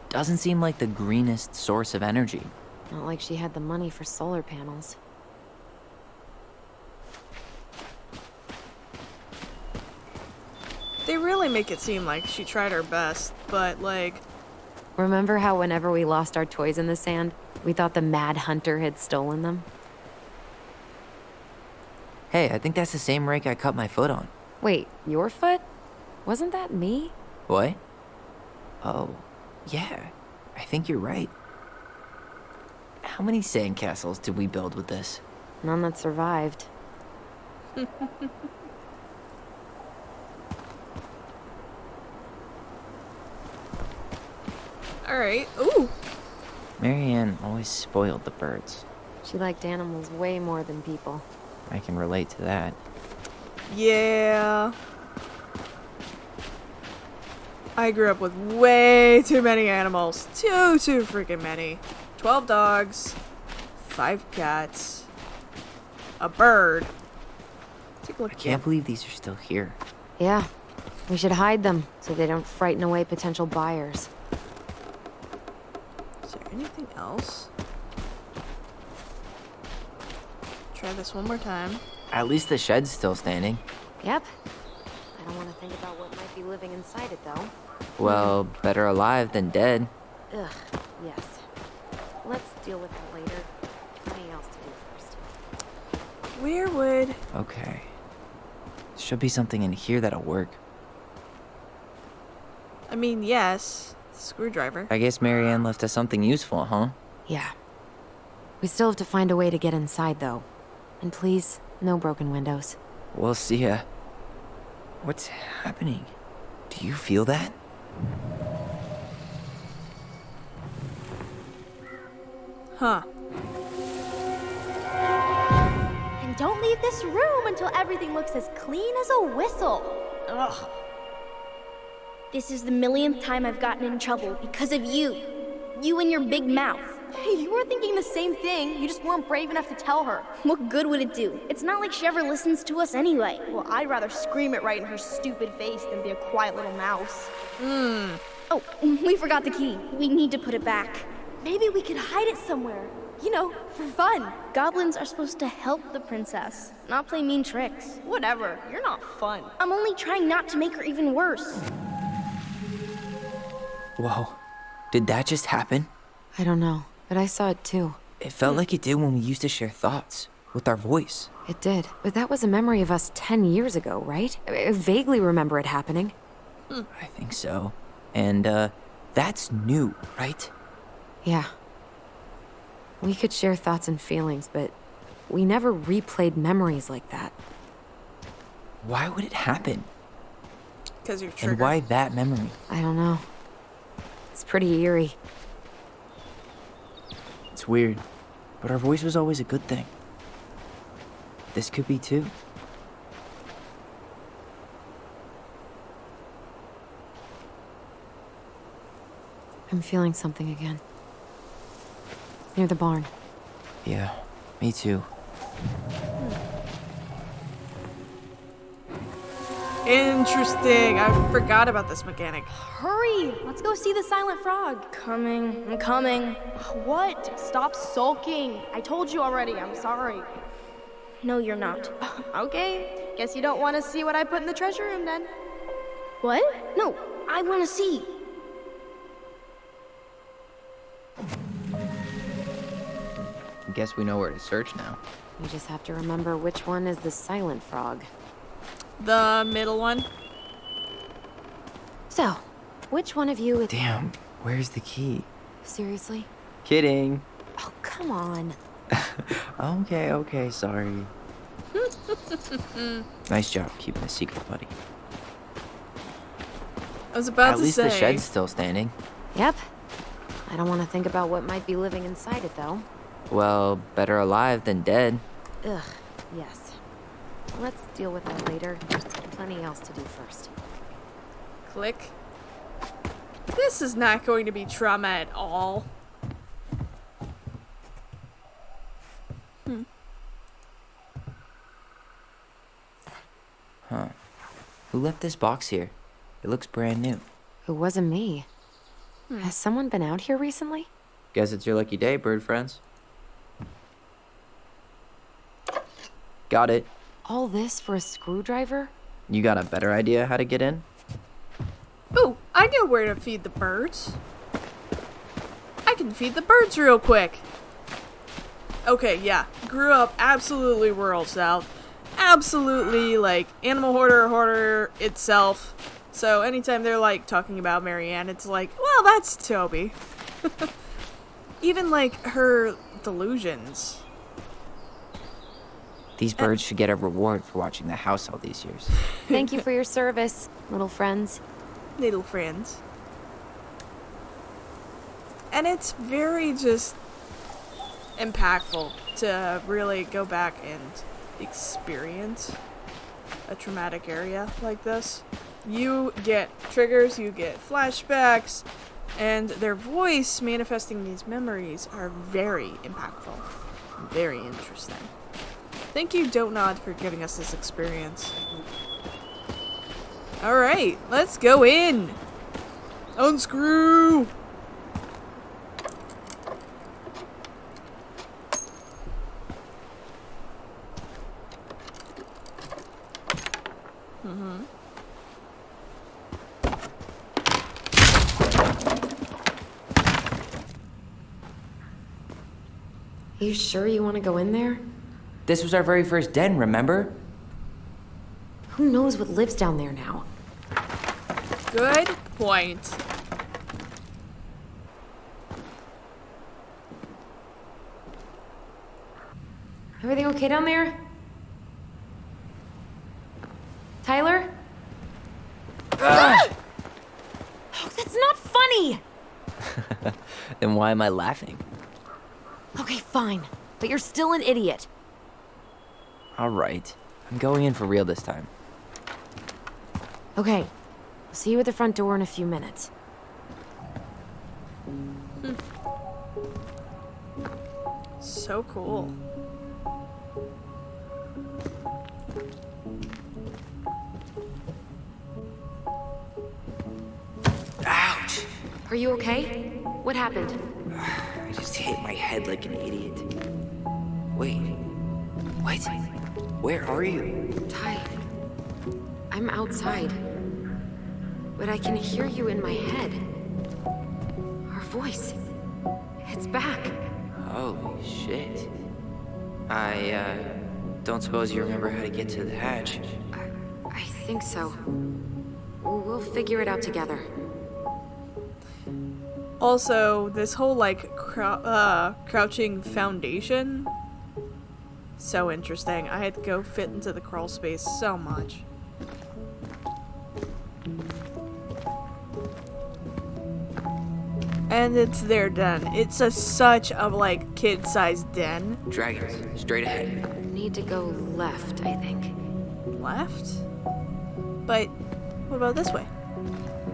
Doesn't seem like the greenest source of energy. Not like she had the money for solar panels. They really make it seem like she tried her best, but like... Remember how whenever we lost our toys in the sand, we thought the Mad Hunter had stolen them? Hey, I think that's the same rake I cut my foot on. Wait, your foot? Wasn't that me? What? Oh, yeah. I think you're right. How many sandcastles did we build with this? None that survived. Alright, ooh! Marianne always spoiled the birds. She liked animals way more than people. I can relate to that. Yeah. I grew up with way too many animals. Too freaking many. 12 dogs, 5 cats, a bird. Take a look I at can't believe these are still here. Yeah, we should hide them so they don't frighten away potential buyers. Is there anything else? Try this one more time. At least the shed's still standing. Yep. I don't want to think about what might be living inside it, though. Well, better alive than dead. Ugh, yes. Let's deal with that later. Plenty else to do first. Where would... Okay. Should be something in here that'll work. I mean, yes. Screwdriver. I guess Marianne left us something useful, huh? Yeah. We still have to find a way to get inside, though. And please, no broken windows. We'll see ya. What's happening? Do you feel that? Huh. And don't leave this room until everything looks as clean as a whistle. Ugh. This is the millionth time I've gotten in trouble because of you. You and your big mouth. Hey, you were thinking the same thing. You just weren't brave enough to tell her. What good would it do? It's not like she ever listens to us anyway. Well, I'd rather scream it right in her stupid face than be a quiet little mouse. Oh, we forgot the key. We need to put it back. Maybe we could hide it somewhere. You know, for fun. Goblins are supposed to help the princess, not play mean tricks. Whatever, you're not fun. I'm only trying not to make her even worse. Whoa. Did that just happen? I don't know, but I saw it too. It felt like it did when we used to share thoughts with our voice. It did, but that was a memory of us 10 years ago, right? I vaguely remember it happening. I think so. And, that's new, right? Yeah. We could share thoughts and feelings, but we never replayed memories like that. Why would it happen? Because you're triggered. And why that memory? I don't know. It's pretty eerie. It's weird, but our voice was always a good thing. This could be too. I'm feeling something again. Near the barn. Yeah, me too. Interesting. I forgot about this mechanic. Hurry! Let's go see the silent frog. I'm coming. What? Stop sulking. I told you already, I'm sorry. No, you're not. Okay, guess you don't want to see what I put in the treasure room then. What? No, I want to see. Guess we know where to search now. We just have to remember which one is the silent frog. The middle one. So, which one of you... Damn, where's the key? Seriously? Kidding. Oh, come on. Okay, sorry. Nice job keeping a secret, buddy. I was about At to least say. the shed's still standing. Yep. I don't want to think about what might be living inside it, though. Well, better alive than dead. Ugh, yes. Let's deal with that later. There's plenty else to do first. Click. This is not going to be trauma at all. Huh. Who left this box here? It looks brand new. It wasn't me. Has someone been out here recently? Guess it's your lucky day, bird friends. Got it. All this for a screwdriver? You got a better idea how to get in? Ooh, I know where to feed the birds. I can feed the birds real quick. Okay, yeah. Grew up absolutely rural South. Absolutely, like, animal hoarder itself. So anytime they're, like, talking about Marianne, it's like, well, that's Toby. Even, like, her delusions. These birds should get a reward for watching the house all these years. Thank you for your service, little friends. Little friends. And it's very just impactful to really go back and experience a traumatic area like this. You get triggers, you get flashbacks, and their voice manifesting these memories are very impactful. Very interesting. Thank you, Don't Nod, for giving us this experience. Alright, let's go in! Unscrew! Are you sure you want to go in there? This was our very first den, remember? Who knows what lives down there now? Good point. Everything okay down there? Tyler? Oh, that's not funny! Then why am I laughing? Okay, fine. But you're still an idiot. Alright. I'm going in for real this time. Okay. I'll see you at the front door in a few minutes. So cool. Ouch! Are you okay? What happened? I just hit my head like an idiot. Wait. What? Where are you? Ty. I'm outside. But I can hear you in my head. Our voice. It's back. Holy shit. I, don't suppose you remember how to get to the hatch. I think so. We'll figure it out together. Also, this whole like crouching foundation, so interesting. I had to go fit into the crawl space so much. And it's their den. It's such a like kid-sized den. Dragons, straight ahead. Need to go left, I think. Left? But what about this way?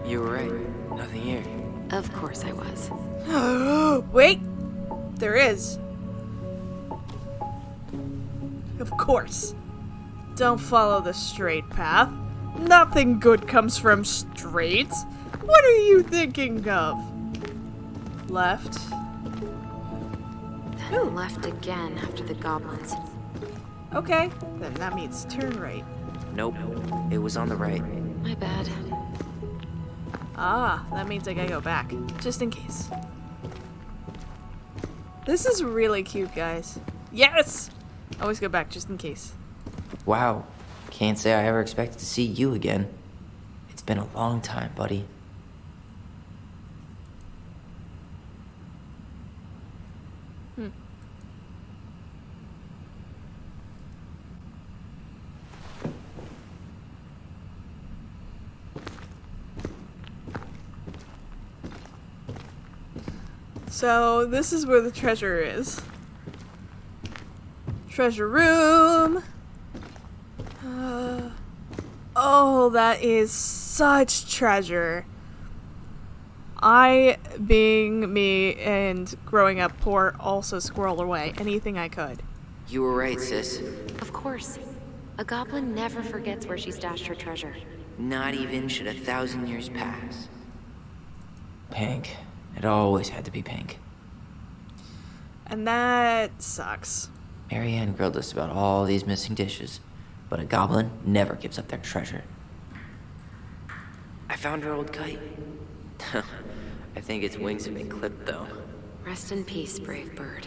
You were right. Nothing here. Of course I was. Wait! There is. Of course. Don't follow the straight path. Nothing good comes from straight. What are you thinking of? Left. Then left again after the goblins. Okay, then that means turn right. Nope. It was on the right. My bad. Ah, that means I gotta go back, just in case. This is really cute, guys. Yes! Always go back, just in case. Wow. Can't say I ever expected to see you again. It's been a long time, buddy. So this is where the treasure is. Treasure room. Oh, that is such treasure. I, being me and growing up poor, also squirreled away anything I could. You were right, sis. Of course. A goblin never forgets where she stashed her treasure. Not even should 1,000 years pass. Pink. It always had to be pink. And that sucks. Marianne grilled us about all these missing dishes, but a goblin never gives up their treasure. I found her old kite. I think its wings have been clipped, though. Rest in peace, brave bird.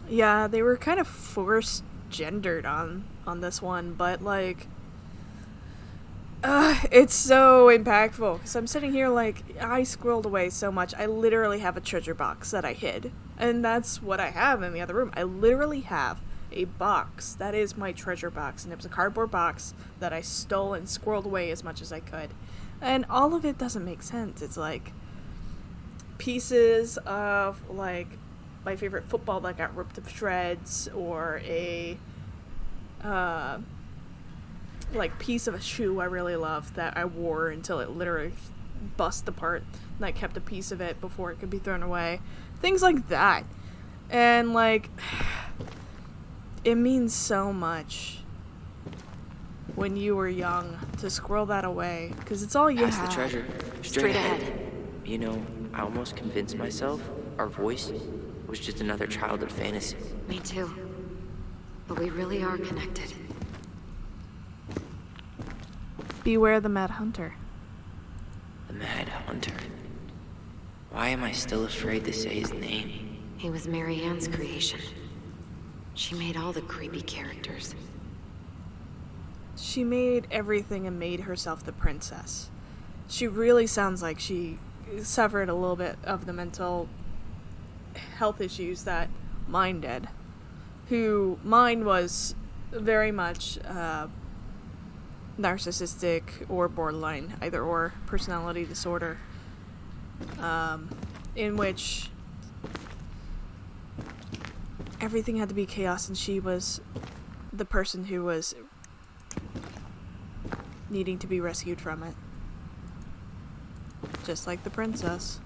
Yeah, they were kind of forced gendered on this one, but like it's so impactful because I'm sitting here like I squirreled away so much. I literally have a treasure box that I hid, and that's what I have in the other room. I literally have a box that is my treasure box, and it was a cardboard box that I stole and squirreled away as much as I could, and all of it doesn't make sense. It's like pieces of like my favorite football that got ripped to shreds, or a like piece of a shoe I really loved that I wore until it literally bust apart, and I kept a piece of it before it could be thrown away. Things like that. And like it means so much when you were young to squirrel that away, because it's all you Pass had. the treasure. Straight ahead. You know, I almost convinced myself our voice was just another childhood fantasy. Me too. But we really are connected. Beware the Mad Hunter. The Mad Hunter. Why am I still afraid to say his name? He was Marianne's creation. She made all the creepy characters. She made everything and made herself the princess. She really sounds like she suffered a little bit of the mental health issues that mine did. Mine was very much narcissistic or borderline, either or, personality disorder, in which everything had to be chaos, and she was the person who was needing to be rescued from it. Just like the princess.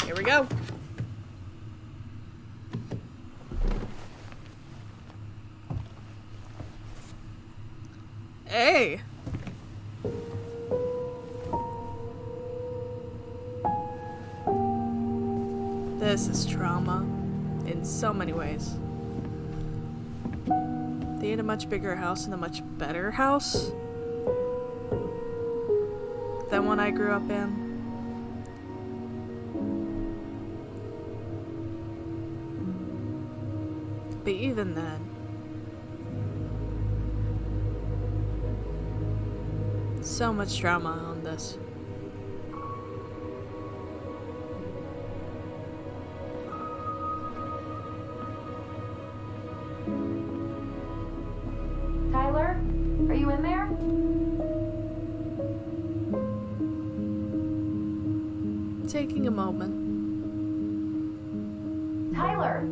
Here we go. Hey! This is trauma in so many ways. They had a much bigger house and a much better house than one I grew up in. But even then, so much trauma on this. Tyler, are you in there? Taking a moment. Tyler!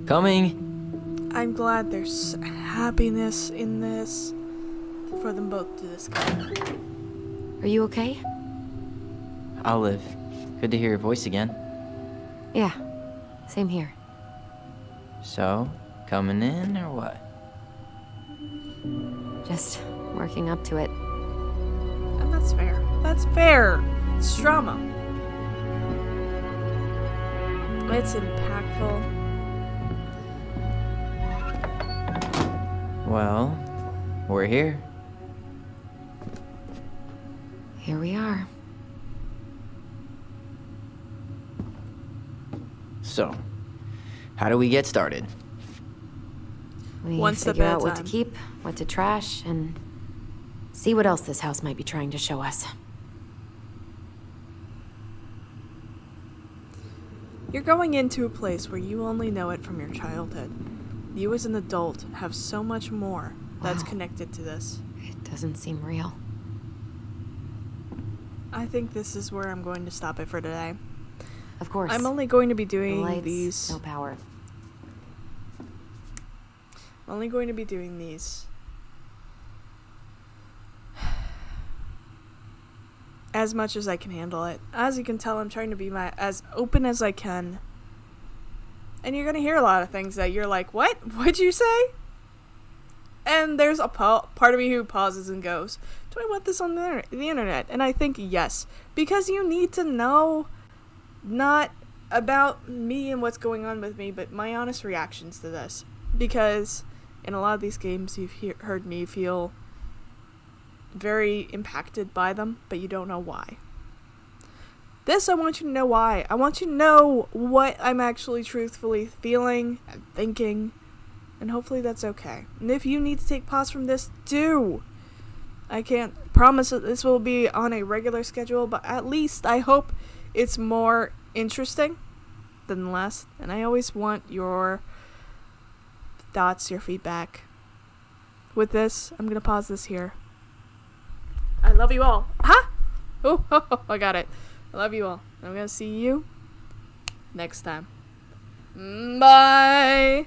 Coming! I'm glad there's happiness in this for them both to discover. Are you okay? I'll live. Good to hear your voice again. Yeah, same here. So, coming in or what? Just working up to it. And that's fair. That's fair. It's drama. It's impactful. Well, we're here. Here we are. So, how do we get started? We One step figure at a out what to time. keep, what to trash, and see what else this house might be trying to show us. You're going into a place where you only know it from your childhood. You as an adult have so much more that's Wow. connected to this. It doesn't seem real. I think this is where I'm going to stop it for today. Of course. I'm only going to be No doing lights, these. no power. I'm only going to be doing these as much as I can handle it. As you can tell, I'm trying to be as open as I can. And you're gonna hear a lot of things that you're like, what? What'd you say? And there's a part of me who pauses and goes, do I want this on the internet? And I think yes. Because you need to know not about me and what's going on with me, but my honest reactions to this. Because in a lot of these games, you've heard me feel very impacted by them, but you don't know why. This, I want you to know why. I want you to know what I'm actually truthfully feeling and thinking, and hopefully that's okay. And if you need to take pause from this, do. I can't promise that this will be on a regular schedule, but at least I hope it's more interesting than less. And I always want your thoughts, your feedback. With this, I'm gonna pause this here. I love you all. Huh? Oh, I got it. I love you all. I'm gonna see you next time. Bye.